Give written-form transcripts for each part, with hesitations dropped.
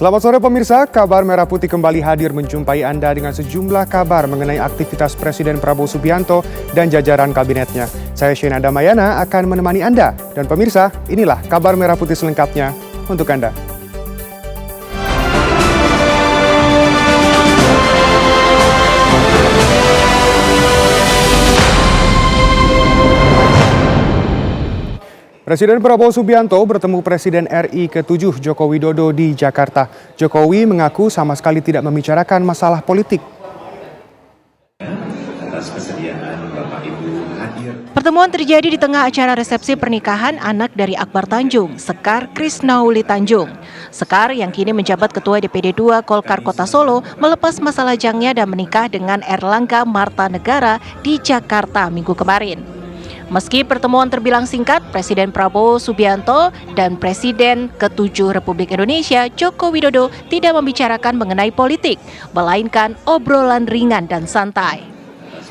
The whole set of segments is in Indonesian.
Selamat sore pemirsa, Kabar Merah Putih kembali hadir menjumpai Anda dengan sejumlah kabar mengenai aktivitas Presiden Prabowo Subianto dan jajaran kabinetnya. Saya Shena Damayana akan menemani Anda. Dan pemirsa, inilah Kabar Merah Putih selengkapnya untuk Anda. Presiden Prabowo Subianto bertemu Presiden RI ke-7 Joko Widodo di Jakarta. Jokowi mengaku sama sekali tidak membicarakan masalah politik. Pertemuan terjadi di tengah acara resepsi pernikahan anak dari Akbar Tanjung, Sekar Krisnauli Tanjung. Sekar yang kini menjabat Ketua DPD 2 Golkar Kota Solo melepas masa lajangnya dan menikah dengan Erlangga Marta Negara di Jakarta minggu kemarin. Meski pertemuan terbilang singkat, Presiden Prabowo Subianto dan Presiden ke-7 Republik Indonesia Joko Widodo tidak membicarakan mengenai politik, melainkan obrolan ringan dan santai.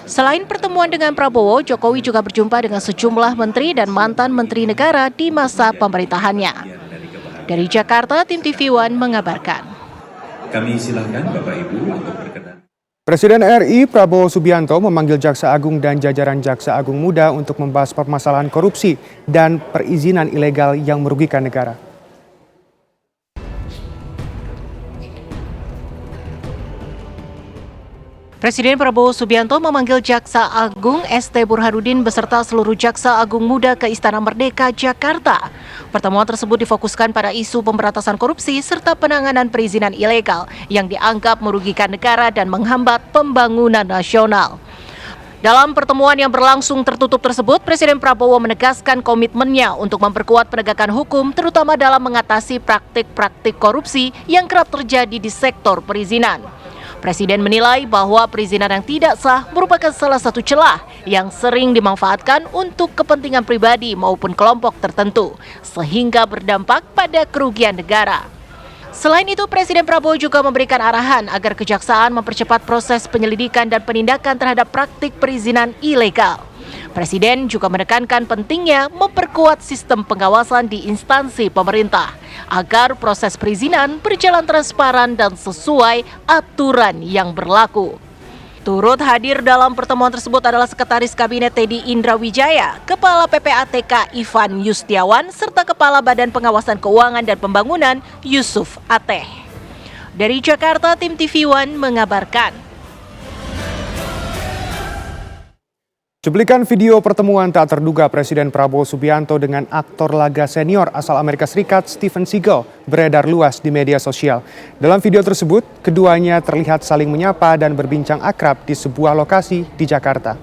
Selain pertemuan dengan Prabowo, Jokowi juga berjumpa dengan sejumlah menteri dan mantan menteri negara di masa pemerintahannya. Dari Jakarta, tim TV One mengabarkan. Kami silakan Bapak Ibu untuk berkenan. Presiden RI Prabowo Subianto memanggil Jaksa Agung dan jajaran Jaksa Agung Muda untuk membahas permasalahan korupsi dan perizinan ilegal yang merugikan negara. Presiden Prabowo Subianto memanggil Jaksa Agung ST Burhanuddin beserta seluruh Jaksa Agung Muda ke Istana Merdeka, Jakarta. Pertemuan tersebut difokuskan pada isu pemberantasan korupsi serta penanganan perizinan ilegal yang dianggap merugikan negara dan menghambat pembangunan nasional. Dalam pertemuan yang berlangsung tertutup tersebut, Presiden Prabowo menegaskan komitmennya untuk memperkuat penegakan hukum terutama dalam mengatasi praktik-praktik korupsi yang kerap terjadi di sektor perizinan. Presiden menilai bahwa perizinan yang tidak sah merupakan salah satu celah yang sering dimanfaatkan untuk kepentingan pribadi maupun kelompok tertentu, sehingga berdampak pada kerugian negara. Selain itu, Presiden Prabowo juga memberikan arahan agar kejaksaan mempercepat proses penyelidikan dan penindakan terhadap praktik perizinan ilegal. Presiden juga menekankan pentingnya memperkuat sistem pengawasan di instansi pemerintah agar proses perizinan berjalan transparan dan sesuai aturan yang berlaku. Turut hadir dalam pertemuan tersebut adalah Sekretaris Kabinet Teddy Indrawijaya, Kepala PPATK Ivan Yustiawan, serta Kepala Badan Pengawasan Keuangan dan Pembangunan Yusuf Ateh. Dari Jakarta, tim TV One mengabarkan. Cuplikan video pertemuan tak terduga Presiden Prabowo Subianto dengan aktor laga senior asal Amerika Serikat Steven Seagal beredar luas di media sosial. Dalam video tersebut, keduanya terlihat saling menyapa dan berbincang akrab di sebuah lokasi di Jakarta.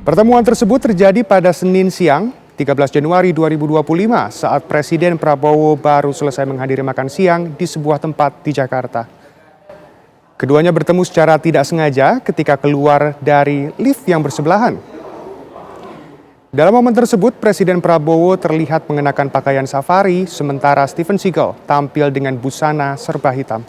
Pertemuan tersebut terjadi pada Senin siang, 13 Januari 2025 saat Presiden Prabowo baru selesai menghadiri makan siang di sebuah tempat di Jakarta. Keduanya bertemu secara tidak sengaja ketika keluar dari lift yang bersebelahan. Dalam momen tersebut, Presiden Prabowo terlihat mengenakan pakaian safari, sementara Steven Seagal tampil dengan busana serba hitam.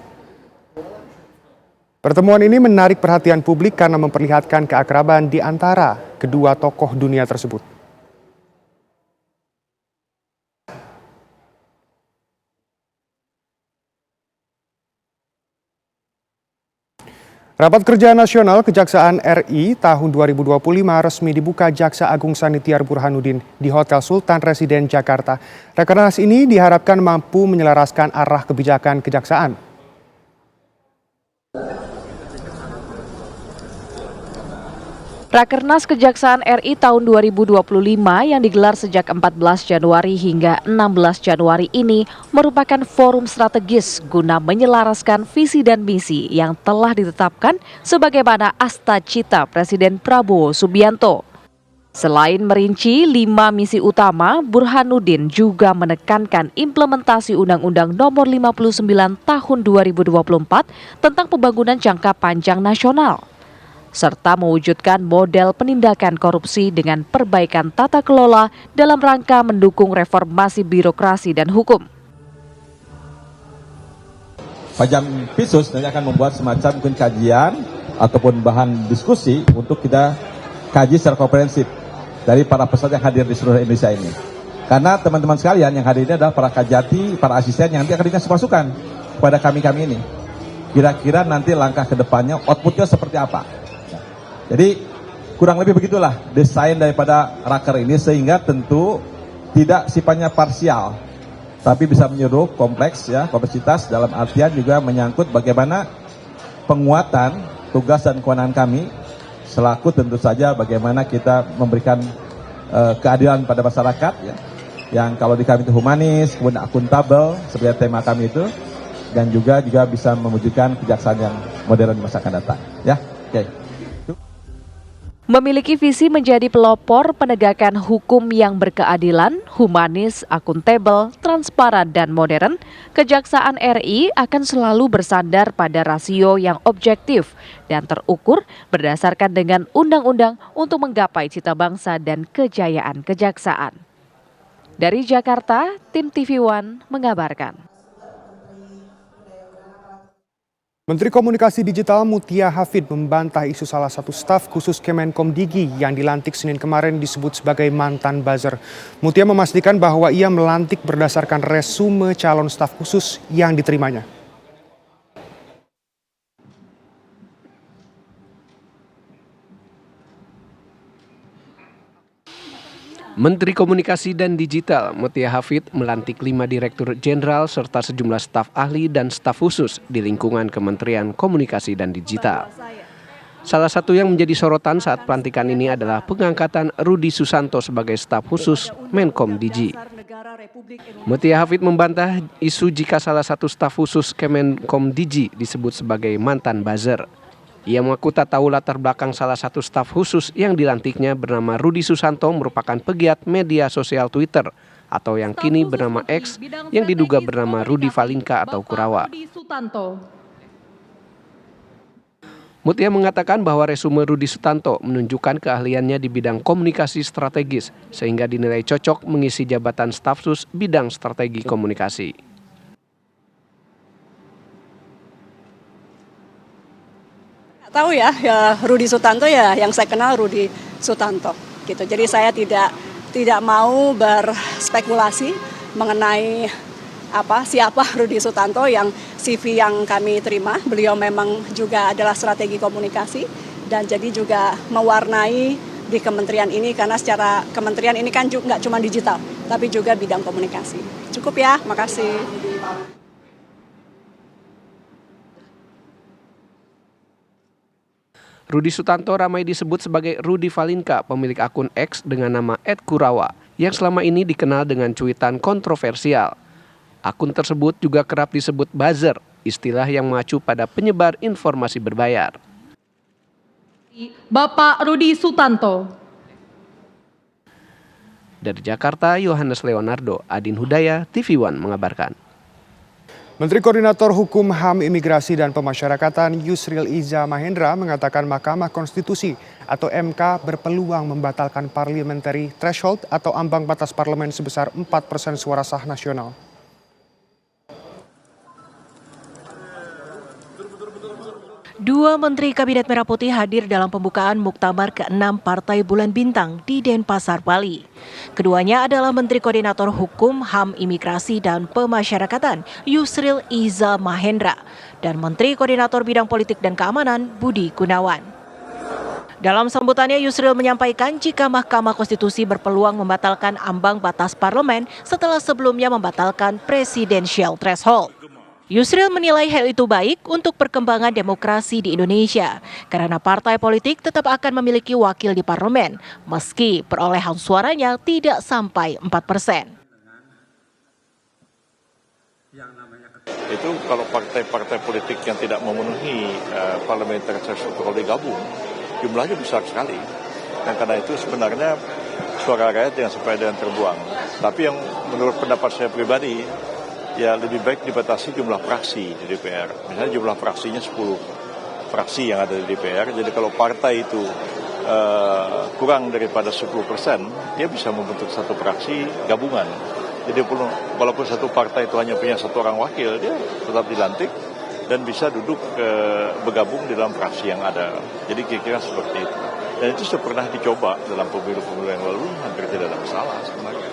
Pertemuan ini menarik perhatian publik karena memperlihatkan keakraban di antara kedua tokoh dunia tersebut. Rapat Kerja Nasional Kejaksaan RI tahun 2025 resmi dibuka Jaksa Agung Sanitiar Burhanuddin di Hotel Sultan Residen Jakarta. Rakernas ini diharapkan mampu menyelaraskan arah kebijakan kejaksaan. Rakernas Kejaksaan RI tahun 2025 yang digelar sejak 14 Januari hingga 16 Januari ini merupakan forum strategis guna menyelaraskan visi dan misi yang telah ditetapkan sebagaimana asta cita Presiden Prabowo Subianto. Selain merinci 5 misi utama, Burhanuddin juga menekankan implementasi Undang-Undang Nomor 59 Tahun 2024 tentang pembangunan jangka panjang nasional, serta mewujudkan model penindakan korupsi dengan perbaikan tata kelola dalam rangka mendukung reformasi birokrasi dan hukum. Pak Jampitsus nanti akan membuat semacam mungkin kajian ataupun bahan diskusi untuk kita kaji secara komprehensif dari para peserta yang hadir di seluruh Indonesia ini. Karena teman-teman sekalian yang hadir ini adalah para kajati, para asisten yang nanti akan dikasih masukan kepada kami-kami ini. Kira-kira nanti langkah ke depannya outputnya seperti apa. Jadi kurang lebih begitulah desain daripada raker ini, sehingga tentu tidak sifatnya parsial, tapi bisa menyeluruh, kompleks ya, kompleksitas dalam artian juga menyangkut bagaimana penguatan tugas dan kewenangan kami selaku tentu saja bagaimana kita memberikan keadilan pada masyarakat ya, yang kalau di kami itu humanis, kemudian akuntabel seperti tema kami itu, dan juga bisa mewujudkan kejaksaan yang modern di masa akan datang ya. Oke. Memiliki visi menjadi pelopor penegakan hukum yang berkeadilan, humanis, akuntabel, transparan, dan modern, Kejaksaan RI akan selalu bersandar pada rasio yang objektif dan terukur berdasarkan dengan undang-undang untuk menggapai cita bangsa dan kejayaan kejaksaan. Dari Jakarta, tim TV One mengabarkan. Menteri Komunikasi Digital Mutia Hafid membantah isu salah satu staf khusus Kemenkomdigi yang dilantik Senin kemarin disebut sebagai mantan buzzer. Mutia memastikan bahwa ia melantik berdasarkan resume calon staf khusus yang diterimanya. Menteri Komunikasi dan Digital Mutia Hafid melantik 5 Direktur Jenderal serta sejumlah staf ahli dan staf khusus di lingkungan Kementerian Komunikasi dan Digital. Salah satu yang menjadi sorotan saat pelantikan ini adalah pengangkatan Rudi Susanto sebagai staf khusus Menkomdigi. Mutia Hafid membantah isu jika salah satu staf khusus Kemenkomdigi disebut sebagai mantan buzzer. Ia mengaku tak tahu latar belakang salah satu staf khusus yang dilantiknya bernama Rudi Susanto merupakan pegiat media sosial Twitter atau yang kini bernama X yang diduga bernama Rudi Valinka atau Kurawa. Mutia mengatakan bahwa resume Rudi Sutanto menunjukkan keahliannya di bidang komunikasi strategis sehingga dinilai cocok mengisi jabatan staf khusus bidang strategi komunikasi. Tahu ya Rudi Sutanto ya yang saya kenal Rudi Sutanto gitu. Jadi saya tidak mau berspekulasi mengenai siapa Rudi Sutanto. Yang CV yang kami terima, beliau memang juga adalah strategi komunikasi dan jadi juga mewarnai di kementerian ini karena secara kementerian ini kan nggak cuma digital tapi juga bidang komunikasi. Cukup ya, makasih. Rudi Sutanto ramai disebut sebagai Rudi Valinka, pemilik akun X dengan nama @Kurawa, yang selama ini dikenal dengan cuitan kontroversial. Akun tersebut juga kerap disebut buzzer, istilah yang mengacu pada penyebar informasi berbayar. Bapak Rudi Sutanto. Dari Jakarta, Yohanes Leonardo, Adin Hudaya, TV One mengabarkan. Menteri Koordinator Hukum, HAM, Imigrasi, dan Pemasyarakatan Yusril Iza Mahendra mengatakan Mahkamah Konstitusi atau MK berpeluang membatalkan parliamentary threshold atau ambang batas parlemen sebesar 4% suara sah nasional. Dua Menteri Kabinet Merah Putih hadir dalam pembukaan Muktamar ke-6 Partai Bulan Bintang di Denpasar, Bali. Keduanya adalah Menteri Koordinator Hukum, HAM, Imigrasi, dan Pemasyarakatan Yusril Iza Mahendra dan Menteri Koordinator Bidang Politik dan Keamanan Budi Gunawan. Dalam sambutannya, Yusril menyampaikan jika Mahkamah Konstitusi berpeluang membatalkan ambang batas parlemen setelah sebelumnya membatalkan presidensial threshold. Yusril menilai hal itu baik untuk perkembangan demokrasi di Indonesia karena partai politik tetap akan memiliki wakil di parlemen meski perolehan suaranya tidak sampai 4%. Itu kalau partai-partai politik yang tidak memenuhi parliamentary threshold kalau digabung, jumlahnya besar sekali. Dan karena itu sebenarnya suara rakyat yang sampai dengan terbuang. Tapi yang menurut pendapat saya pribadi, ya lebih baik dibatasi jumlah fraksi di DPR. Misalnya jumlah fraksinya 10 fraksi yang ada di DPR. Jadi kalau partai itu kurang daripada 10%, dia bisa membentuk satu fraksi gabungan. Jadi walaupun satu partai itu hanya punya satu orang wakil, dia tetap dilantik dan bisa duduk bergabung di dalam fraksi yang ada. Jadi kira-kira seperti itu. Dan itu sudah pernah dicoba dalam pemilu-pemilu yang lalu, hampir tidak ada masalah sebenarnya.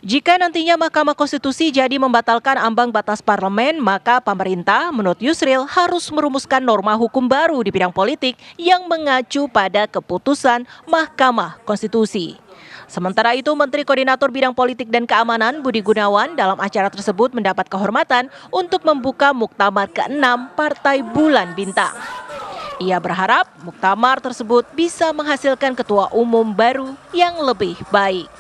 Jika nantinya Mahkamah Konstitusi jadi membatalkan ambang batas parlemen, maka pemerintah menurut Yusril harus merumuskan norma hukum baru di bidang politik yang mengacu pada keputusan Mahkamah Konstitusi. Sementara itu, Menteri Koordinator Bidang Politik dan Keamanan Budi Gunawan dalam acara tersebut mendapat kehormatan untuk membuka Muktamar ke-6 Partai Bulan Bintang. Ia berharap muktamar tersebut bisa menghasilkan ketua umum baru yang lebih baik.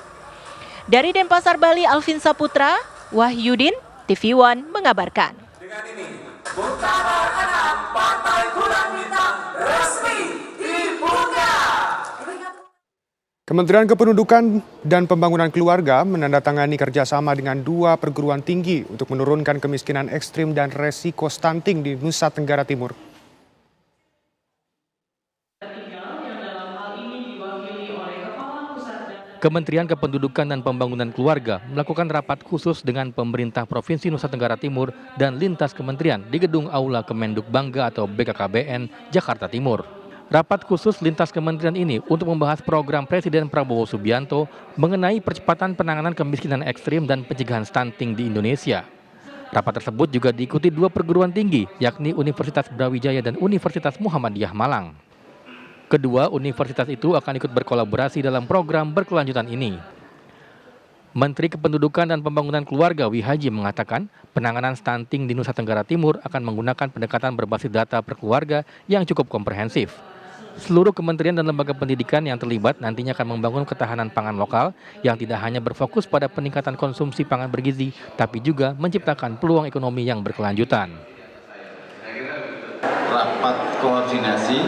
Dari Denpasar, Bali, Alvin Saputra, Wahyudin, TV One mengabarkan. Dengan ini, Muktamar 6 Partai Bulan Bintang resmi dibuka. Kementerian Kependudukan dan Pembangunan Keluarga menandatangani kerjasama dengan 2 perguruan tinggi untuk menurunkan kemiskinan ekstrim dan resiko stunting di Nusa Tenggara Timur. Kementerian Kependudukan dan Pembangunan Keluarga melakukan rapat khusus dengan pemerintah Provinsi Nusa Tenggara Timur dan lintas kementerian di Gedung Aula Kemenduk Bangga atau BKKBN, Jakarta Timur. Rapat khusus lintas kementerian ini untuk membahas program Presiden Prabowo Subianto mengenai percepatan penanganan kemiskinan ekstrim dan pencegahan stunting di Indonesia. Rapat tersebut juga diikuti 2 perguruan tinggi, yakni Universitas Brawijaya dan Universitas Muhammadiyah Malang. Kedua universitas itu akan ikut berkolaborasi dalam program berkelanjutan ini. Menteri Kependudukan dan Pembangunan Keluarga Wihaji mengatakan penanganan stunting di Nusa Tenggara Timur akan menggunakan pendekatan berbasis data per keluarga yang cukup komprehensif. Seluruh kementerian dan lembaga pendidikan yang terlibat nantinya akan membangun ketahanan pangan lokal yang tidak hanya berfokus pada peningkatan konsumsi pangan bergizi, tapi juga menciptakan peluang ekonomi yang berkelanjutan. Rapat koordinasi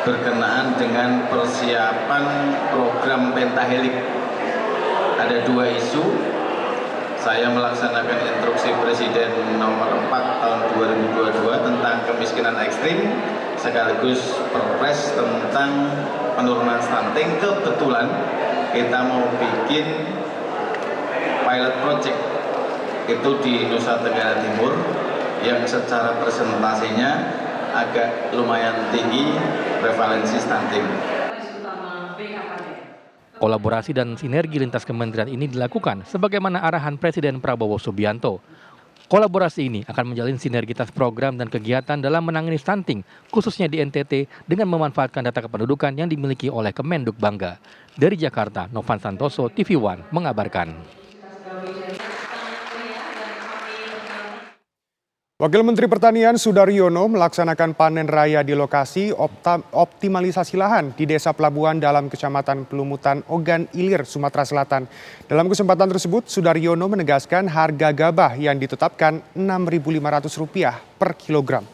berkenaan dengan persiapan program pentahelik. Ada 2 isu. Saya melaksanakan instruksi Presiden nomor 4 tahun 2022 tentang kemiskinan ekstrim, sekaligus perpres tentang penurunan stunting. Kebetulan kita mau bikin pilot project itu di Nusa Tenggara Timur yang secara presentasinya agak lumayan tinggi prevalensi stunting. Kolaborasi dan sinergi lintas kementerian ini dilakukan sebagaimana arahan Presiden Prabowo Subianto. Kolaborasi ini akan menjalin sinergitas program dan kegiatan dalam menangani stunting, khususnya di NTT dengan memanfaatkan data kependudukan yang dimiliki oleh Kemenduk Bangga. Dari Jakarta, Novan Santoso, TV One mengabarkan. Wakil Menteri Pertanian Sudaryono melaksanakan panen raya di lokasi optimalisasi lahan di Desa Pelabuhan dalam Kecamatan Pelumutan Ogan Ilir, Sumatera Selatan. Dalam kesempatan tersebut, Sudaryono menegaskan harga gabah yang ditetapkan Rp6.500 per kilogram.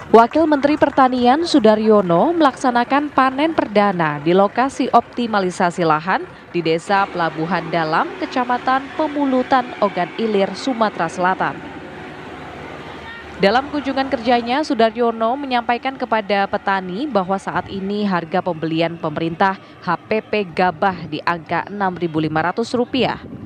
Wakil Menteri Pertanian Sudaryono melaksanakan panen perdana di lokasi optimalisasi lahan di Desa Pelabuhan Dalam, Kecamatan Pemulutan Ogan Ilir, Sumatera Selatan. Dalam kunjungan kerjanya, Sudaryono menyampaikan kepada petani bahwa saat ini harga pembelian pemerintah HPP gabah di angka Rp6.500.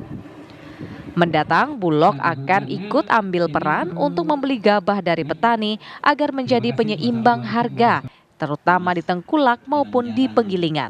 Mendatang, Bulog akan ikut ambil peran untuk membeli gabah dari petani agar menjadi penyeimbang harga, terutama di tengkulak maupun di penggilingan.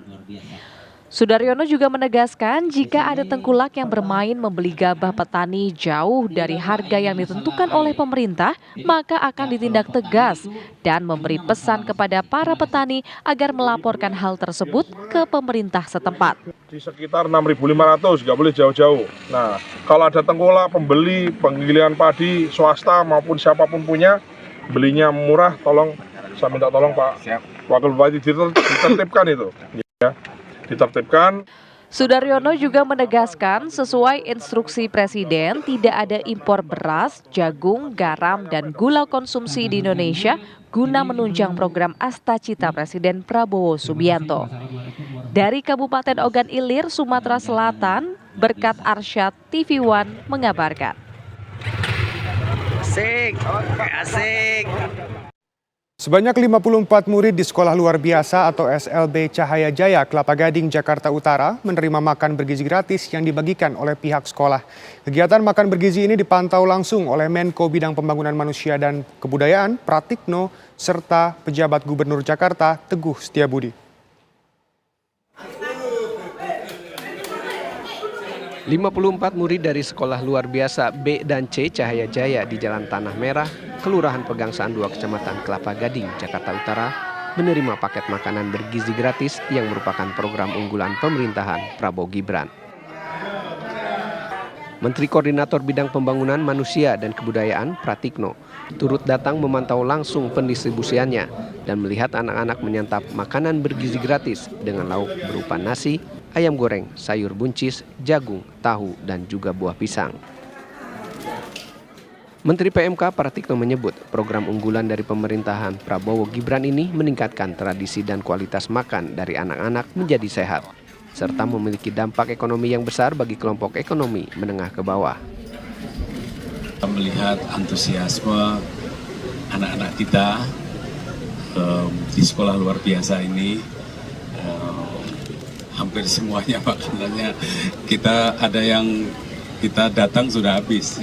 Sudaryono juga menegaskan jika ada tengkulak yang bermain membeli gabah petani jauh dari harga yang ditentukan oleh pemerintah, maka akan ditindak tegas dan memberi pesan kepada para petani agar melaporkan hal tersebut ke pemerintah setempat. Di sekitar 6.500, nggak boleh jauh-jauh. Nah, kalau ada tengkulak, pembeli, penggilingan padi, swasta maupun siapapun punya, belinya murah, tolong, saya minta tolong Pak Wakil Bupati ditertibkan itu. Ya. Ditertibkan. Sudaryono juga menegaskan sesuai instruksi Presiden tidak ada impor beras, jagung, garam, dan gula konsumsi di Indonesia guna menunjang program Astacita Presiden Prabowo Subianto. Dari Kabupaten Ogan Ilir, Sumatera Selatan, Berkat Arsyad, TV One mengabarkan. Asik, asik. Sebanyak 54 murid di Sekolah Luar Biasa atau SLB Cahaya Jaya, Kelapa Gading, Jakarta Utara menerima makan bergizi gratis yang dibagikan oleh pihak sekolah. Kegiatan makan bergizi ini dipantau langsung oleh Menko Bidang Pembangunan Manusia dan Kebudayaan, Pratikno, serta pejabat Gubernur Jakarta, Teguh Setiabudi. 54 murid dari Sekolah Luar Biasa B dan C Cahaya Jaya di Jalan Tanah Merah, Kelurahan Pegangsaan 2, Kecamatan Kelapa Gading, Jakarta Utara, menerima paket makanan bergizi gratis yang merupakan program unggulan pemerintahan Prabowo Gibran. Menteri Koordinator Bidang Pembangunan Manusia dan Kebudayaan, Pratikno, turut datang memantau langsung pendistribusiannya dan melihat anak-anak menyantap makanan bergizi gratis dengan lauk berupa nasi, ayam goreng, sayur buncis, jagung, tahu, dan juga buah pisang. Menteri PMK Pratikno menyebut program unggulan dari pemerintahan Prabowo Gibran ini meningkatkan tradisi dan kualitas makan dari anak-anak menjadi sehat, serta memiliki dampak ekonomi yang besar bagi kelompok ekonomi menengah ke bawah. Melihat antusiasme anak-anak kita di sekolah luar biasa ini, hampir semuanya makanannya kita ada yang kita datang sudah habis.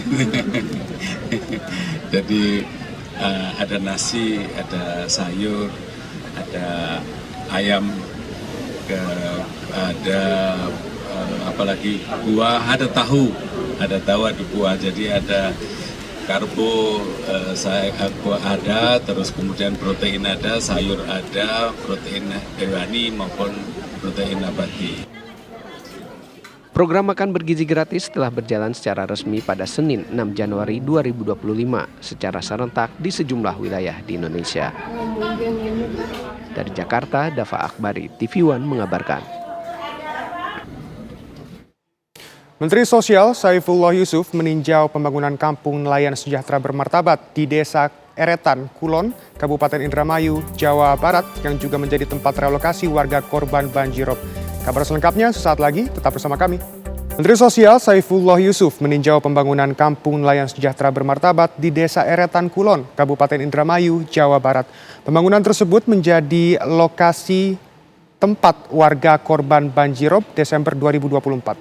Jadi ada nasi, ada sayur, ada ayam, ada apalagi buah, ada tahu, ada buah. Jadi ada karbo, ada, terus kemudian protein ada, sayur ada, protein hewani maupun protein nabati. Program makan bergizi gratis telah berjalan secara resmi pada Senin 6 Januari 2025 secara serentak di sejumlah wilayah di Indonesia. Dari Jakarta, Dava Akbari, TV One mengabarkan. Menteri Sosial Saifullah Yusuf meninjau pembangunan kampung nelayan sejahtera bermartabat di Desa Eretan, Kulon, Kabupaten Indramayu, Jawa Barat yang juga menjadi tempat relokasi warga korban banjirop. Kabar selengkapnya sesaat lagi, tetap bersama kami. Menteri Sosial Saifullah Yusuf meninjau pembangunan kampung nelayan sejahtera bermartabat di Desa Eretan, Kulon, Kabupaten Indramayu, Jawa Barat. Pembangunan tersebut menjadi lokasi tempat warga korban banjirop Desember 2024.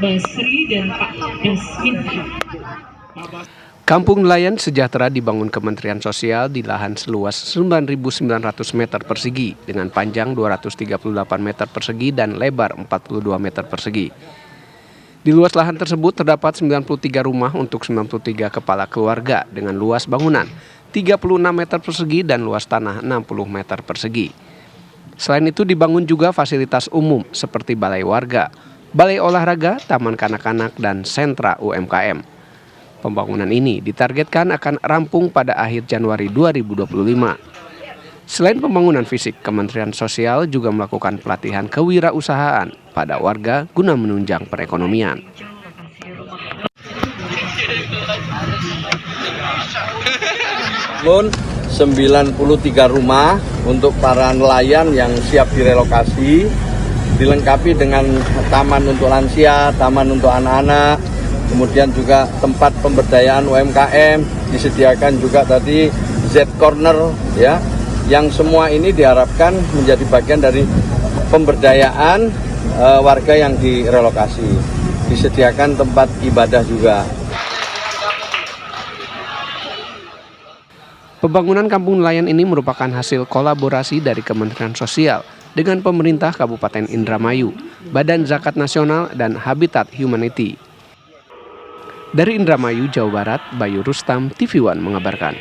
Basri dan Pak Desmin. Kampung nelayan sejahtera dibangun Kementerian Sosial di lahan seluas 9.900 meter persegi dengan panjang 238 meter persegi dan lebar 42 meter persegi. Di luas lahan tersebut terdapat 93 rumah untuk 93 kepala keluarga dengan luas bangunan 36 meter persegi dan luas tanah 60 meter persegi. Selain itu dibangun juga fasilitas umum seperti balai warga, balai olahraga, taman kanak-kanak, dan sentra UMKM. Pembangunan ini ditargetkan akan rampung pada akhir Januari 2025. Selain pembangunan fisik, Kementerian Sosial juga melakukan pelatihan kewirausahaan pada warga guna menunjang perekonomian. Bangun 93 rumah untuk para nelayan yang siap direlokasi, dilengkapi dengan taman untuk lansia, taman untuk anak-anak, kemudian juga tempat pemberdayaan UMKM, disediakan juga tadi Z Corner ya, yang semua ini diharapkan menjadi bagian dari pemberdayaan warga yang direlokasi. Disediakan tempat ibadah juga. Pembangunan kampung nelayan ini merupakan hasil kolaborasi dari Kementerian Sosial dengan pemerintah Kabupaten Indramayu, Badan Zakat Nasional, dan Habitat Humanity. Dari Indramayu, Jawa Barat, Bayu Rustam, TV One mengabarkan.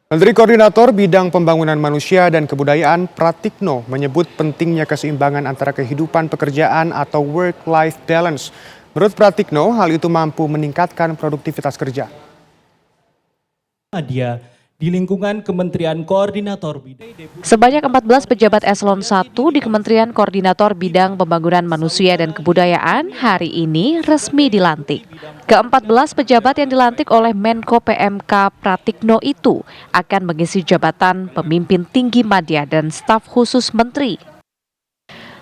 Menteri Koordinator Bidang Pembangunan Manusia dan Kebudayaan Pratikno menyebut pentingnya keseimbangan antara kehidupan pekerjaan atau work-life balance. Menurut Pratikno, hal itu mampu meningkatkan produktivitas kerja. Dia di lingkungan Kementerian Koordinator Bidang. Sebanyak 14 pejabat eselon 1 di Kementerian Koordinator Bidang Pembangunan Manusia dan Kebudayaan hari ini resmi dilantik. Ke-14 pejabat yang dilantik oleh Menko PMK Pratikno itu akan mengisi jabatan pemimpin tinggi madya dan staf khusus menteri.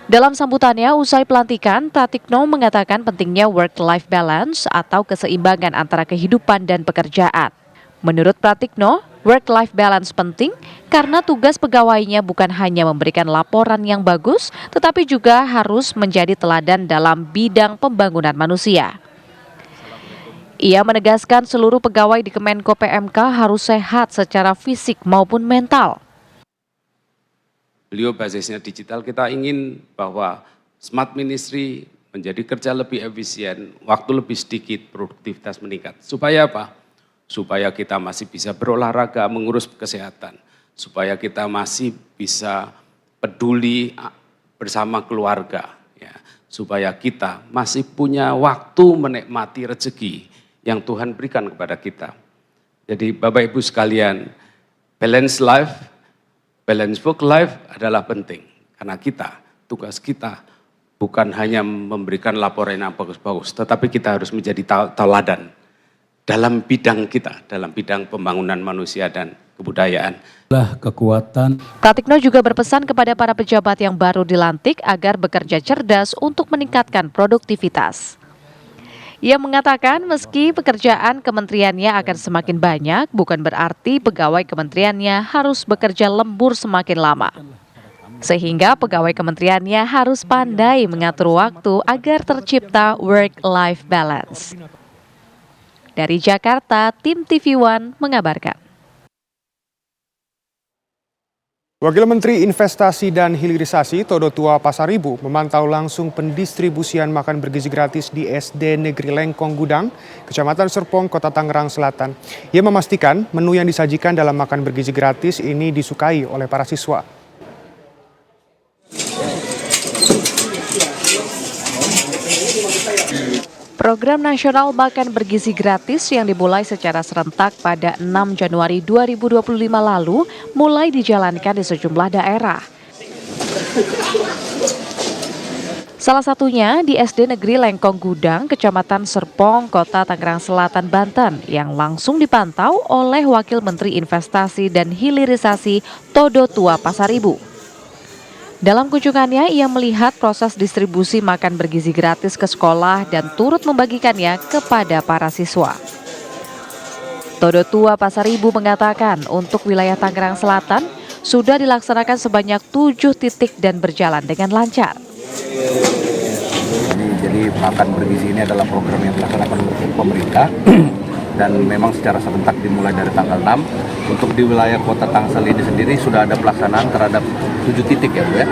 Dalam sambutannya usai pelantikan, Pratikno mengatakan pentingnya work-life balance atau keseimbangan antara kehidupan dan pekerjaan. Menurut Pratikno, work-life balance penting karena tugas pegawainya bukan hanya memberikan laporan yang bagus, tetapi juga harus menjadi teladan dalam bidang pembangunan manusia. Ia menegaskan seluruh pegawai di Kemenko PMK harus sehat secara fisik maupun mental. Beliau basisnya digital, kita ingin bahwa smart ministry menjadi kerja lebih efisien, waktu lebih sedikit, produktivitas meningkat. Supaya apa? Supaya kita masih bisa berolahraga, mengurus kesehatan. Supaya kita masih bisa peduli bersama keluarga. Ya. Supaya kita masih punya waktu menikmati rezeki yang Tuhan berikan kepada kita. Jadi Bapak Ibu sekalian, balance life, balance work life adalah penting, karena tugas kita bukan hanya memberikan laporan yang bagus-bagus, tetapi kita harus menjadi teladan dalam bidang kita, dalam bidang pembangunan manusia dan kebudayaan. Kekuatan. Pratikno juga berpesan kepada para pejabat yang baru dilantik agar bekerja cerdas untuk meningkatkan produktivitas. Ia mengatakan meski pekerjaan kementeriannya akan semakin banyak, bukan berarti pegawai kementeriannya harus bekerja lembur semakin lama. Sehingga pegawai kementeriannya harus pandai mengatur waktu agar tercipta work-life balance. Dari Jakarta, tim TV One mengabarkan. Wakil Menteri Investasi dan Hilirisasi Todo Tua Pasaribu memantau langsung pendistribusian makan bergizi gratis di SD Negeri Lengkong Gudang, Kecamatan Serpong, Kota Tangerang Selatan. Ia memastikan menu yang disajikan dalam makan bergizi gratis ini disukai oleh para siswa. Program nasional makan bergizi gratis yang dimulai secara serentak pada 6 Januari 2025 lalu mulai dijalankan di sejumlah daerah. Salah satunya di SD Negeri Lengkong Gudang, Kecamatan Serpong, Kota Tangerang Selatan, Banten, yang langsung dipantau oleh Wakil Menteri Investasi dan Hilirisasi Todo Tua Pasaribu. Dalam kunjungannya, ia melihat proses distribusi makan bergizi gratis ke sekolah dan turut membagikannya kepada para siswa. Todo Tua Pasaribu mengatakan untuk wilayah Tangerang Selatan sudah dilaksanakan sebanyak 7 titik dan berjalan dengan lancar. Jadi makan bergizi ini adalah program yang dilaksanakan oleh pemerintah dan memang secara serentak dimulai dari tanggal 6. Untuk di wilayah Kota Tangsel ini sendiri sudah ada pelaksanaan terhadap 7 titik ya Bu ya,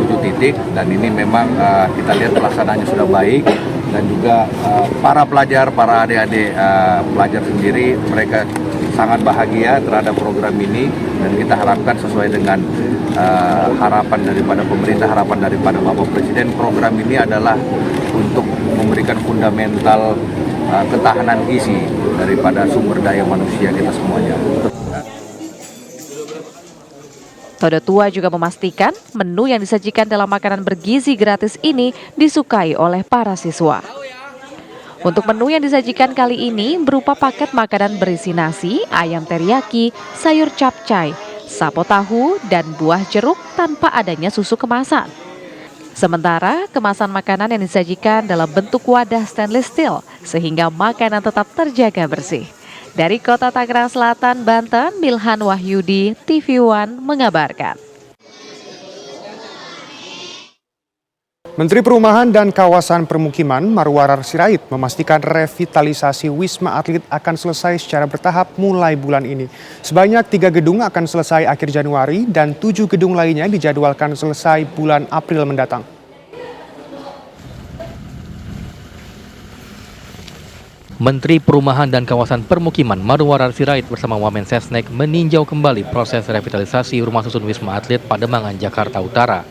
7 titik, dan ini memang kita lihat pelaksanaannya sudah baik, dan juga para pelajar, para adik-adik pelajar sendiri mereka sangat bahagia terhadap program ini, dan kita harapkan sesuai dengan harapan daripada pemerintah, harapan daripada Bapak Presiden, program ini adalah untuk memberikan fundamental ketahanan gizi daripada sumber daya manusia kita semuanya. Todo Tua juga memastikan menu yang disajikan dalam makanan bergizi gratis ini disukai oleh para siswa. Untuk menu yang disajikan kali ini berupa paket makanan berisi nasi, ayam teriyaki, sayur capcay, sapo tahu, dan buah jeruk tanpa adanya susu kemasan. Sementara kemasan makanan yang disajikan dalam bentuk wadah stainless steel sehingga makanan tetap terjaga bersih. Dari Kota Tangerang Selatan, Banten, Milhan Wahyudi, TV One mengabarkan. Menteri Perumahan dan Kawasan Permukiman Marwarar Sirait memastikan revitalisasi Wisma Atlet akan selesai secara bertahap mulai bulan ini. Sebanyak 3 gedung akan selesai akhir Januari dan 7 gedung lainnya dijadwalkan selesai bulan April mendatang. Menteri Perumahan dan Kawasan Permukiman Marwarar Sirait bersama Wamensesnek meninjau kembali proses revitalisasi Rumah Susun Wisma Atlet Pademangan, Jakarta Utara.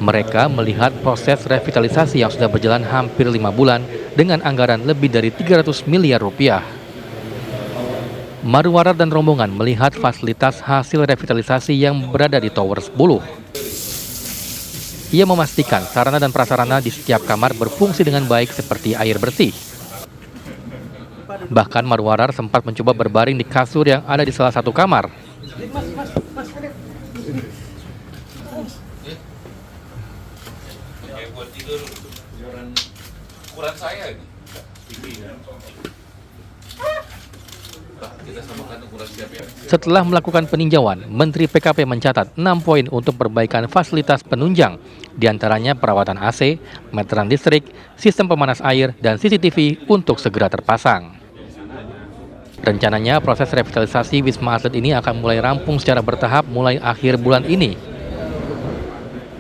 Mereka melihat proses revitalisasi yang sudah berjalan hampir 5 bulan dengan anggaran lebih dari 300 miliar rupiah. Marwarar dan rombongan melihat fasilitas hasil revitalisasi yang berada di Tower 10. Ia memastikan sarana dan prasarana di setiap kamar berfungsi dengan baik seperti air bersih. Bahkan Marwarar sempat mencoba berbaring di kasur yang ada di salah satu kamar. ukuran saya ini. Tinggi. Kita samakan ukuran siapa ya? Setelah melakukan peninjauan, Menteri PKP mencatat 6 poin untuk perbaikan fasilitas penunjang, diantaranya perawatan AC, meteran listrik, sistem pemanas air, dan CCTV untuk segera terpasang. Rencananya proses revitalisasi Wisma Atlet ini akan mulai rampung secara bertahap mulai akhir bulan ini.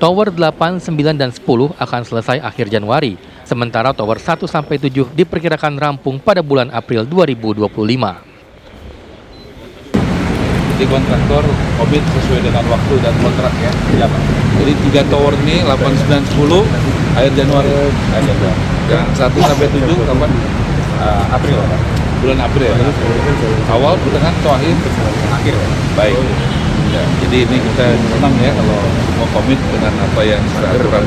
Tower 8, 9, dan 10 akan selesai akhir Januari, sementara Tower 1 sampai 7 diperkirakan rampung pada bulan April 2025. Jadi kontraktor komit sesuai dengan waktu dan kontrak ya. Ya Pak. Jadi 3 tower ini 8, 9, 10 akhir Januari. Yang 1 sampai 7 kapan? April. Bulan April. Awal, pertengahan atau akhir? Akhir. Baik. Ya, jadi ini kita senang ya kalau mau komit dengan apa yang sudah aturan.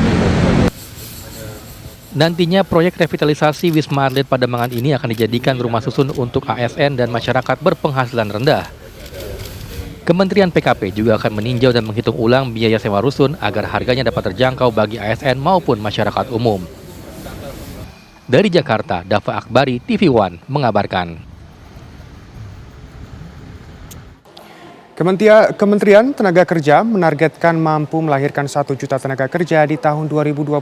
Nantinya proyek revitalisasi Wisma Atlet Pademangan ini akan dijadikan rumah susun untuk ASN dan masyarakat berpenghasilan rendah. Kementerian PKP juga akan meninjau dan menghitung ulang biaya sewa rusun agar harganya dapat terjangkau bagi ASN maupun masyarakat umum. Dari Jakarta, Dava Akbari, TV One mengabarkan. Kementerian Tenaga Kerja menargetkan mampu melahirkan 1 juta tenaga kerja di tahun 2025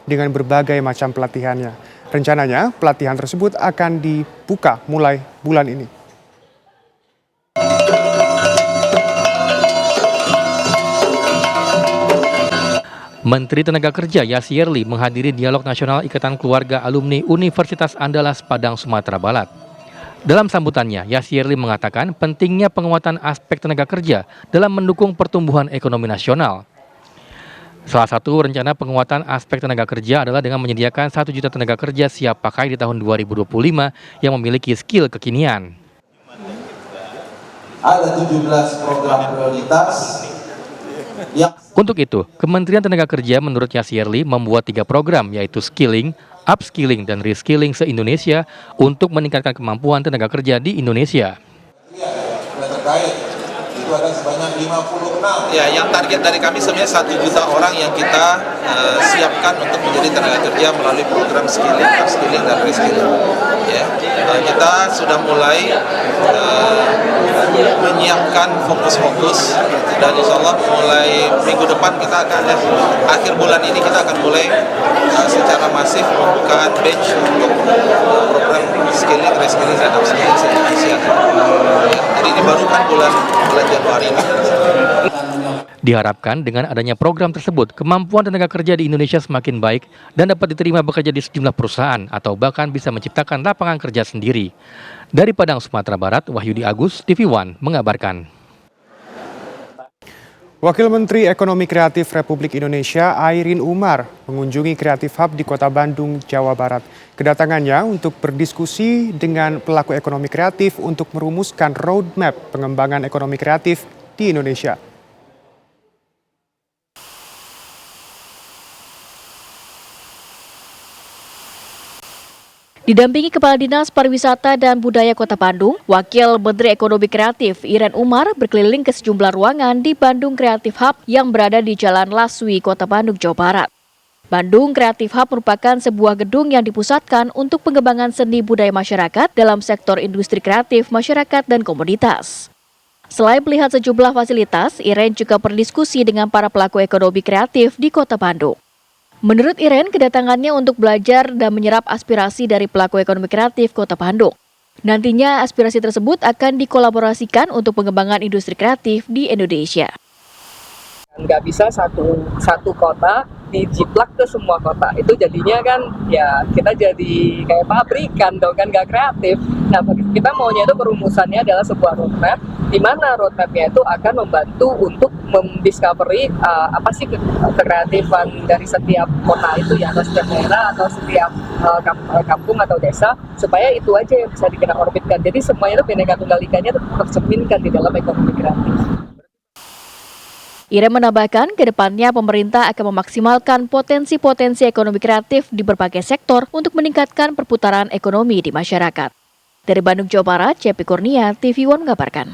dengan berbagai macam pelatihannya. Rencananya, pelatihan tersebut akan dibuka mulai bulan ini. Menteri Tenaga Kerja Yasirli menghadiri Dialog Nasional Ikatan Keluarga Alumni Universitas Andalas Padang, Sumatera Barat. Dalam sambutannya, Yasirli mengatakan pentingnya penguatan aspek tenaga kerja dalam mendukung pertumbuhan ekonomi nasional. Salah satu rencana penguatan aspek tenaga kerja adalah dengan menyediakan 1 juta tenaga kerja siap pakai di tahun 2025 yang memiliki skill kekinian. Ada 17 program prioritas. Untuk itu, Kementerian Tenaga Kerja menurut Yasirli membuat 3 program, yaitu skilling, upskilling, dan reskilling se-Indonesia untuk meningkatkan kemampuan tenaga kerja di Indonesia. Itu ada sebanyak 56. Ya, yang target dari kami sebenarnya 1 juta orang yang kita siapkan untuk menjadi tenaga kerja melalui program skilling, upskilling, dan reskilling. Ya, kita sudah mulai menyiapkan fokus-fokus dan insya Allah mulai minggu depan kita akan akhir bulan ini kita akan mulai secara masif membuka batch untuk program skilling, reskilling, dan upskilling se-Indonesia. Ya, jadi ini baru kan bulan Januari ini. Diharapkan dengan adanya program tersebut, kemampuan tenaga kerja di Indonesia semakin baik dan dapat diterima bekerja di sejumlah perusahaan atau bahkan bisa menciptakan lapangan kerja sendiri. Dari Padang, Sumatera Barat, Wahyudi Agus, TV One mengabarkan. Wakil Menteri Ekonomi Kreatif Republik Indonesia Airin Umar mengunjungi Creative Hub di Kota Bandung, Jawa Barat. Kedatangannya untuk berdiskusi dengan pelaku ekonomi kreatif untuk merumuskan roadmap pengembangan ekonomi kreatif di Indonesia. Didampingi Kepala Dinas Pariwisata dan Budaya Kota Bandung, Wakil Menteri Ekonomi Kreatif Airin Umar berkeliling ke sejumlah ruangan di Bandung Creative Hub yang berada di Jalan Laswi, Kota Bandung, Jawa Barat. Bandung Creative Hub merupakan sebuah gedung yang dipusatkan untuk pengembangan seni budaya masyarakat dalam sektor industri kreatif, masyarakat, dan komoditas. Selain melihat sejumlah fasilitas, Airin juga berdiskusi dengan para pelaku ekonomi kreatif di Kota Bandung. Menurut Airin, kedatangannya untuk belajar dan menyerap aspirasi dari pelaku ekonomi kreatif Kota Bandung. Nantinya aspirasi tersebut akan dikolaborasikan untuk pengembangan industri kreatif di Indonesia. Nggak bisa satu kota dijiplak ke semua kota, itu jadinya kan ya kita jadi kayak pabrikan dong kan, nggak kreatif. Nah kita maunya itu perumusannya adalah sebuah roadmap, di mana roadmapnya itu akan membantu untuk mendiscovery apa sih kekreatifan dari setiap kota itu ya, atau setiap daerah atau setiap kampung atau desa, supaya itu aja yang bisa kita orbitkan. Jadi semuanya itu Bhinneka Tunggal Ikanya tercerminkan di dalam ekonomi kreatif. Airin menambahkan, ke depannya pemerintah akan memaksimalkan potensi-potensi ekonomi kreatif di berbagai sektor untuk meningkatkan perputaran ekonomi di masyarakat. Dari Bandung, Jawa Barat, Cepi Kurnia, TV One mengabarkan.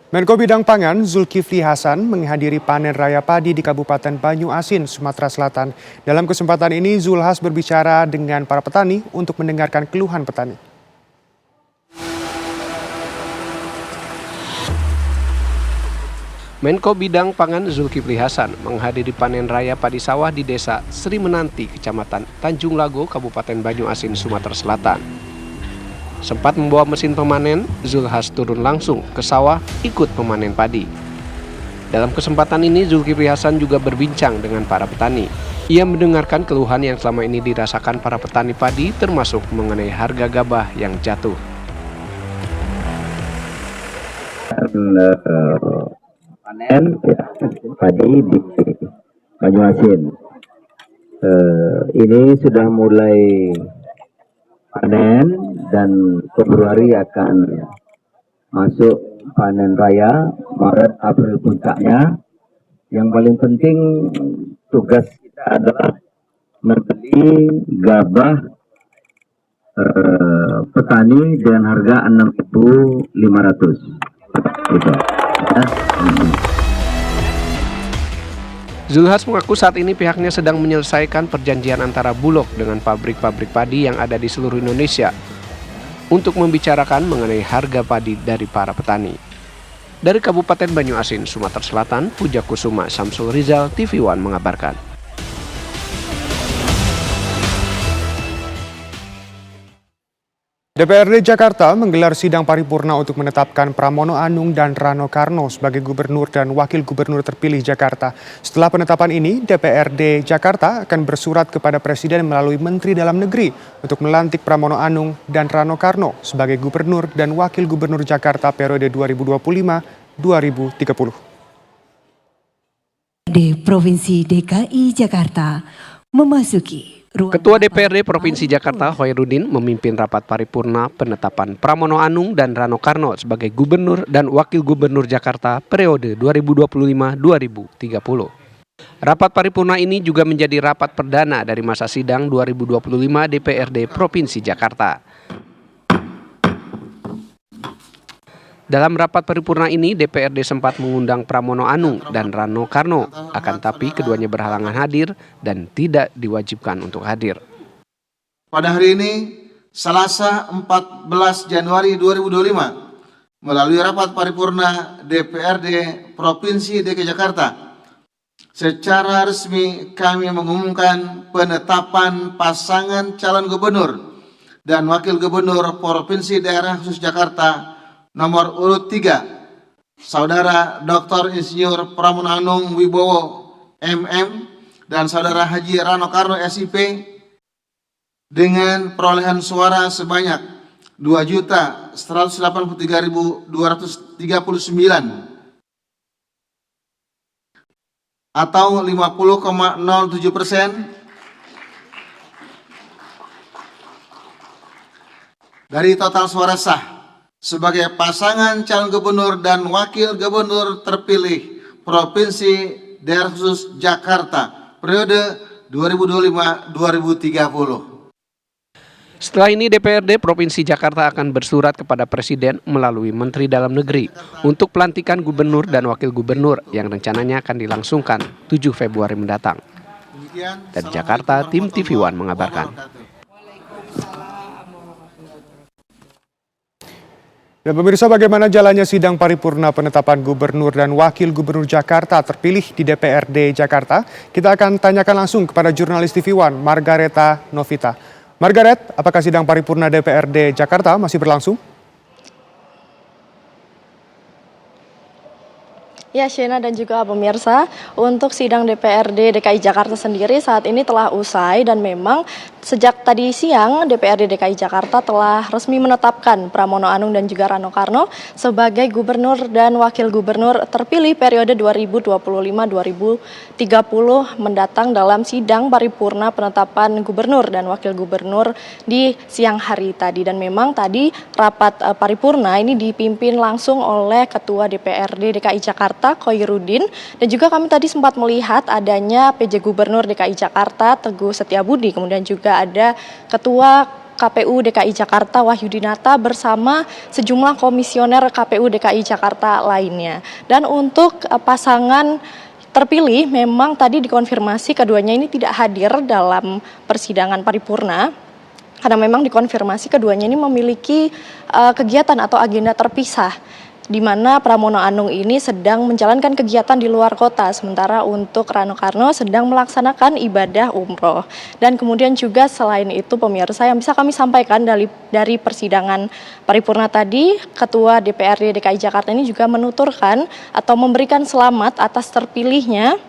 Menko Bidang Pangan Zulkifli Hasan menghadiri panen raya padi di Kabupaten Banyuasin, Sumatera Selatan. Dalam kesempatan ini, Zulhas berbicara dengan para petani untuk mendengarkan keluhan petani. Menko Bidang Pangan Zulkifli Hasan menghadiri panen raya padi sawah di Desa Sri Menanti, Kecamatan Tanjung Lago, Kabupaten Banyuasin, Sumatera Selatan. Sempat membawa mesin pemanen, Zulhas turun langsung ke sawah ikut memanen padi. Dalam kesempatan ini, Zulkifli Hasan juga berbincang dengan para petani. Ia mendengarkan keluhan yang selama ini dirasakan para petani padi, termasuk mengenai harga gabah yang jatuh. Panen padi di Banyuasin. Ini sudah mulai panen dan Februari akan masuk panen raya, Maret April puncaknya. Yang paling penting tugas kita adalah membeli gabah petani dengan harga 6.500 gitu. Ya. Zulhas mengaku saat ini pihaknya sedang menyelesaikan perjanjian antara Bulog dengan pabrik-pabrik padi yang ada di seluruh Indonesia untuk membicarakan mengenai harga padi dari para petani. Dari Kabupaten Banyuasin, Sumatera Selatan, Puja Kusuma Samsul Rizal, TV One mengabarkan. DPRD Jakarta menggelar sidang paripurna untuk menetapkan Pramono Anung dan Rano Karno sebagai gubernur dan wakil gubernur terpilih Jakarta. Setelah penetapan ini, DPRD Jakarta akan bersurat kepada Presiden melalui Menteri Dalam Negeri untuk melantik Pramono Anung dan Rano Karno sebagai gubernur dan wakil gubernur Jakarta periode 2025-2030. Di Provinsi DKI Jakarta memasuki Ketua DPRD Provinsi Jakarta Hoirudin memimpin rapat paripurna penetapan Pramono Anung dan Rano Karno sebagai gubernur dan wakil gubernur Jakarta periode 2025-2030. Rapat paripurna ini juga menjadi rapat perdana dari masa sidang 2025 DPRD Provinsi Jakarta. Dalam rapat paripurna ini, DPRD sempat mengundang Pramono Anung dan Rano Karno, akan tapi keduanya berhalangan hadir dan tidak diwajibkan untuk hadir. Pada hari ini, Selasa 14 Januari 2025, melalui rapat paripurna DPRD Provinsi DKI Jakarta, secara resmi kami mengumumkan penetapan pasangan calon gubernur dan wakil gubernur Provinsi Daerah Khusus Jakarta nomor urut 3, Saudara Dr. Insinyur Pramono Anung Wibowo MM dan Saudara Haji Rano Karno SIP dengan perolehan suara sebanyak 2.183.239 atau 50,07% dari total suara sah sebagai pasangan calon gubernur dan wakil gubernur terpilih Provinsi Daerah Khusus Jakarta periode 2025-2030. Setelah ini DPRD Provinsi Jakarta akan bersurat kepada Presiden melalui Menteri Dalam Negeri untuk pelantikan gubernur dan wakil gubernur yang rencananya akan dilangsungkan 7 Februari mendatang. Dari Jakarta, tim TV One mengabarkan. Dan pemirsa, bagaimana jalannya sidang paripurna penetapan gubernur dan wakil gubernur Jakarta terpilih di DPRD Jakarta? Kita akan tanyakan langsung kepada jurnalis TV One, Margareta Novita. Margaret, apakah sidang paripurna DPRD Jakarta masih berlangsung? Ya, Shena dan juga pemirsa, untuk sidang DPRD DKI Jakarta sendiri saat ini telah usai dan memang sejak tadi siang DPRD DKI Jakarta telah resmi menetapkan Pramono Anung dan juga Rano Karno sebagai gubernur dan wakil gubernur terpilih periode 2025-2030 mendatang dalam sidang paripurna penetapan gubernur dan wakil gubernur di siang hari tadi. Dan memang tadi rapat paripurna ini dipimpin langsung oleh Ketua DPRD DKI Jakarta Hoirudin, dan juga kami tadi sempat melihat adanya PJ Gubernur DKI Jakarta Teguh Setiabudi, kemudian juga ada Ketua KPU DKI Jakarta Wahyudinata bersama sejumlah komisioner KPU DKI Jakarta lainnya. Dan untuk pasangan terpilih memang tadi dikonfirmasi keduanya ini tidak hadir dalam persidangan paripurna karena memang dikonfirmasi keduanya ini memiliki kegiatan atau agenda terpisah, di mana Pramono Anung ini sedang menjalankan kegiatan di luar kota, sementara untuk Rano Karno sedang melaksanakan ibadah umroh. Dan kemudian juga selain itu pemirsa yang bisa kami sampaikan dari persidangan paripurna tadi, Ketua DPRD DKI Jakarta ini juga menuturkan atau memberikan selamat atas terpilihnya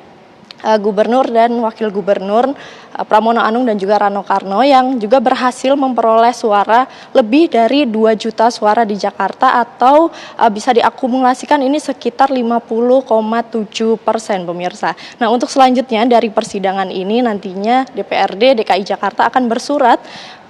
Gubernur dan Wakil Gubernur Pramono Anung dan juga Rano Karno yang juga berhasil memperoleh suara lebih dari 2 juta suara di Jakarta atau bisa diakumulasikan ini sekitar 50,7% pemirsa. Nah, untuk selanjutnya dari persidangan ini nantinya DPRD DKI Jakarta akan bersurat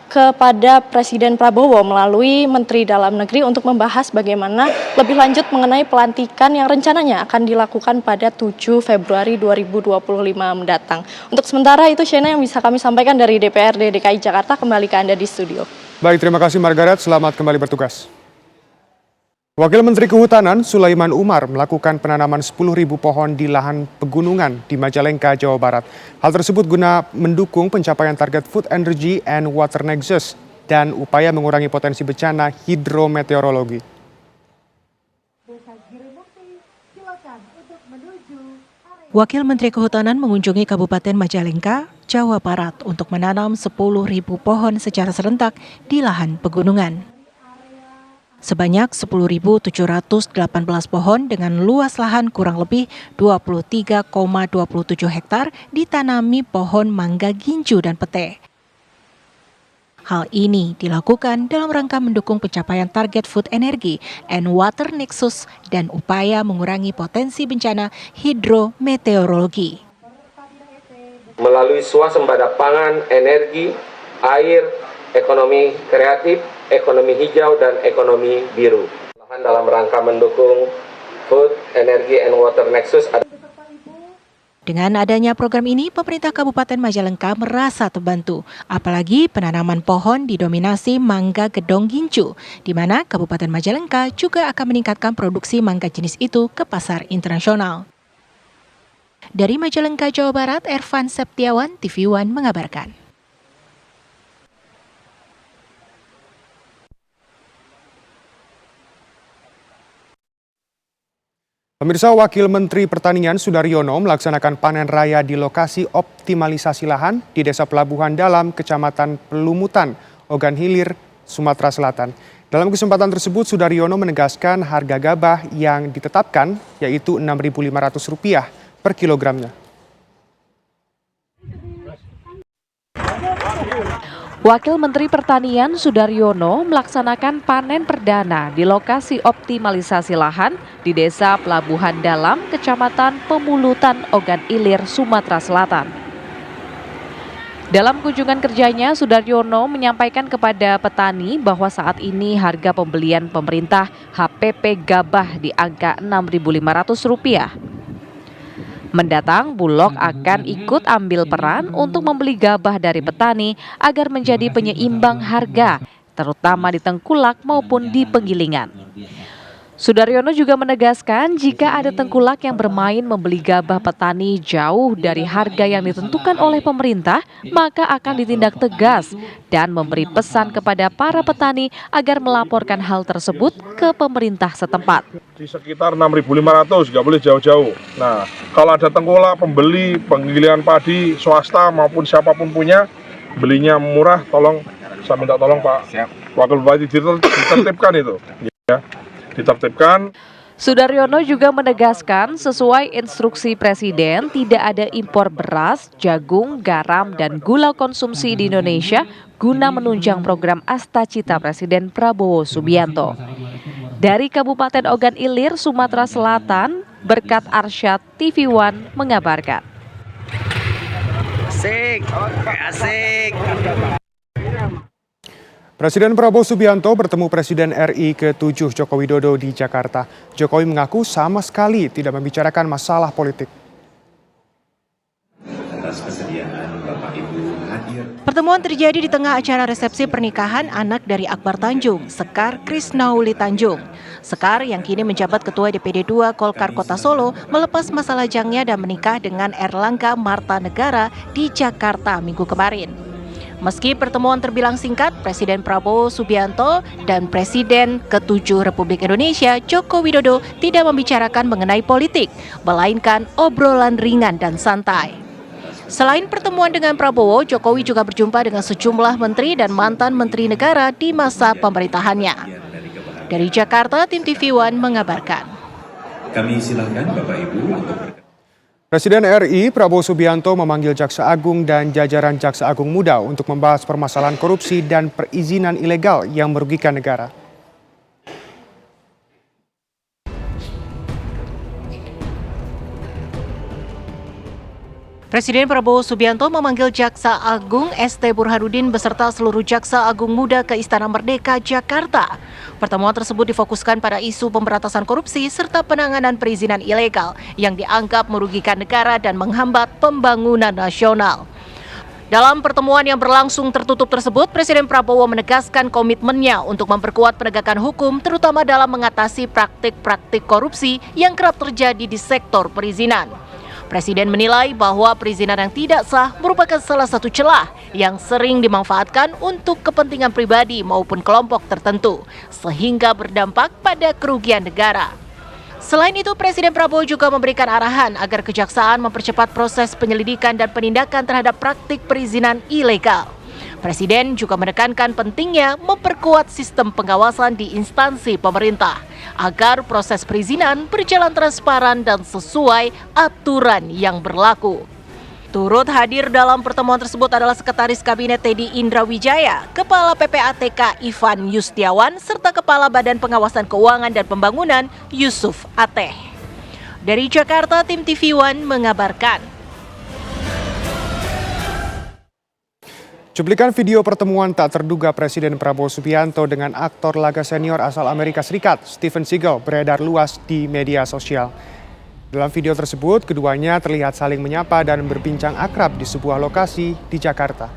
kepada Presiden Prabowo melalui Menteri Dalam Negeri untuk membahas bagaimana lebih lanjut mengenai pelantikan yang rencananya akan dilakukan pada 7 Februari 2025 mendatang. Untuk sementara itu Shena yang bisa kami sampaikan dari DPRD DKI Jakarta, kembali ke Anda di studio. Baik, terima kasih Margaret, selamat kembali bertugas. Wakil Menteri Kehutanan Sulaiman Umar melakukan penanaman 10.000 pohon di lahan pegunungan di Majalengka, Jawa Barat. Hal tersebut guna mendukung pencapaian target Food Energy and Water Nexus dan upaya mengurangi potensi bencana hidrometeorologi. Wakil Menteri Kehutanan mengunjungi Kabupaten Majalengka, Jawa Barat untuk menanam 10.000 pohon secara serentak di lahan pegunungan. Sebanyak 10.718 pohon dengan luas lahan kurang lebih 23,27 hektar ditanami pohon mangga ginju dan pete. Hal ini dilakukan dalam rangka mendukung pencapaian target Food Energy and Water Nexus dan upaya mengurangi potensi bencana hidrometeorologi. Melalui swasembada pangan, energi, air, ekonomi kreatif, ekonomi hijau, dan ekonomi biru. Dalam rangka mendukung Food, Energy, and Water Nexus. Dengan adanya program ini, pemerintah Kabupaten Majalengka merasa terbantu. Apalagi penanaman pohon didominasi mangga gedong gincu, di mana Kabupaten Majalengka juga akan meningkatkan produksi mangga jenis itu ke pasar internasional. Dari Majalengka, Jawa Barat, Ervan Septiawan, TV One mengabarkan. Pemirsa, Wakil Menteri Pertanian Sudaryono melaksanakan panen raya di lokasi optimalisasi lahan di Desa Pelabuhan Dalam, Kecamatan Pelumutan, Ogan Hilir, Sumatera Selatan. Dalam kesempatan tersebut, Sudaryono menegaskan harga gabah yang ditetapkan yaitu Rp6.500 per kilogramnya. Wakil Menteri Pertanian Sudaryono melaksanakan panen perdana di lokasi optimalisasi lahan di Desa Pelabuhan Dalam, Kecamatan Pemulutan, Ogan Ilir, Sumatera Selatan. Dalam kunjungan kerjanya, Sudaryono menyampaikan kepada petani bahwa saat ini harga pembelian pemerintah HPP gabah di angka Rp6.500. Mendatang, Bulog akan ikut ambil peran untuk membeli gabah dari petani agar menjadi penyeimbang harga, terutama di tengkulak maupun di penggilingan. Sudaryono juga menegaskan jika ada tengkulak yang bermain membeli gabah petani jauh dari harga yang ditentukan oleh pemerintah, maka akan ditindak tegas dan memberi pesan kepada para petani agar melaporkan hal tersebut ke pemerintah setempat. Di sekitar 6.500, nggak boleh jauh-jauh. Nah, kalau ada tengkulak, pembeli, penggilingan padi, swasta maupun siapapun punya, belinya murah, tolong, saya minta tolong Pak Wakil Bupati ditertibkan itu. Ya. Ditertibkan. Sudaryono juga menegaskan sesuai instruksi Presiden tidak ada impor beras, jagung, garam, dan gula konsumsi di Indonesia guna menunjang program Astacita Presiden Prabowo Subianto. Dari Kabupaten Ogan Ilir, Sumatera Selatan, Berkat Arsyad, TV One mengabarkan. Asik, asik. Presiden Prabowo Subianto bertemu Presiden RI ke-7 Joko Widodo di Jakarta. Jokowi mengaku sama sekali tidak membicarakan masalah politik. Atas kesediaan Bapak Ibu hadir Pertemuan terjadi di tengah acara resepsi pernikahan anak dari Akbar Tanjung, Sekar Krisnauli Tanjung. Sekar yang kini menjabat Ketua DPD 2 Golkar Kota Solo melepas masa lajangnya dan menikah dengan Erlangga Marta Negara di Jakarta minggu kemarin. Meski pertemuan terbilang singkat, Presiden Prabowo Subianto dan Presiden ke-7 Republik Indonesia Joko Widodo tidak membicarakan mengenai politik, melainkan obrolan ringan dan santai. Selain pertemuan dengan Prabowo, Jokowi juga berjumpa dengan sejumlah menteri dan mantan menteri negara di masa pemerintahannya. Dari Jakarta, tim TV One mengabarkan. Kami silakan Bapak Ibu untuk Presiden RI Prabowo Subianto memanggil Jaksa Agung dan jajaran Jaksa Agung Muda untuk membahas permasalahan korupsi dan perizinan ilegal yang merugikan negara. Presiden Prabowo Subianto memanggil Jaksa Agung ST Burhanuddin beserta seluruh Jaksa Agung Muda ke Istana Merdeka, Jakarta. Pertemuan tersebut difokuskan pada isu pemberantasan korupsi serta penanganan perizinan ilegal yang dianggap merugikan negara dan menghambat pembangunan nasional. Dalam pertemuan yang berlangsung tertutup tersebut, Presiden Prabowo menegaskan komitmennya untuk memperkuat penegakan hukum terutama dalam mengatasi praktik-praktik korupsi yang kerap terjadi di sektor perizinan. Presiden menilai bahwa perizinan yang tidak sah merupakan salah satu celah yang sering dimanfaatkan untuk kepentingan pribadi maupun kelompok tertentu, sehingga berdampak pada kerugian negara. Selain itu, Presiden Prabowo juga memberikan arahan agar kejaksaan mempercepat proses penyelidikan dan penindakan terhadap praktik perizinan ilegal. Presiden juga menekankan pentingnya memperkuat sistem pengawasan di instansi pemerintah agar proses perizinan berjalan transparan dan sesuai aturan yang berlaku. Turut hadir dalam pertemuan tersebut adalah Sekretaris Kabinet Teddy Indra Wijaya, Kepala PPATK Ivan Yustiawan, serta Kepala Badan Pengawasan Keuangan dan Pembangunan Yusuf Ateh. Dari Jakarta, tim TV One mengabarkan. Cuplikan video pertemuan tak terduga Presiden Prabowo Subianto dengan aktor laga senior asal Amerika Serikat, Steven Seagal, beredar luas di media sosial. Dalam video tersebut, keduanya terlihat saling menyapa dan berbincang akrab di sebuah lokasi di Jakarta.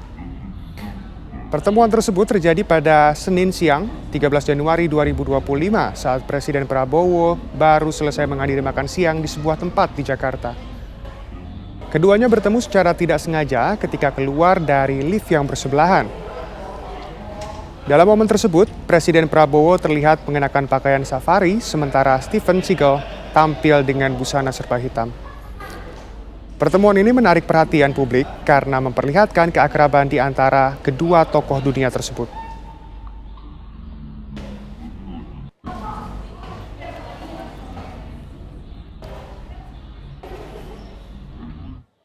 Pertemuan tersebut terjadi pada Senin siang, 13 Januari 2025, saat Presiden Prabowo baru selesai menghadiri makan siang di sebuah tempat di Jakarta. Keduanya bertemu secara tidak sengaja ketika keluar dari lift yang bersebelahan. Dalam momen tersebut, Presiden Prabowo terlihat mengenakan pakaian safari, sementara Steven Seagal tampil dengan busana serba hitam. Pertemuan ini menarik perhatian publik karena memperlihatkan keakraban di antara kedua tokoh dunia tersebut.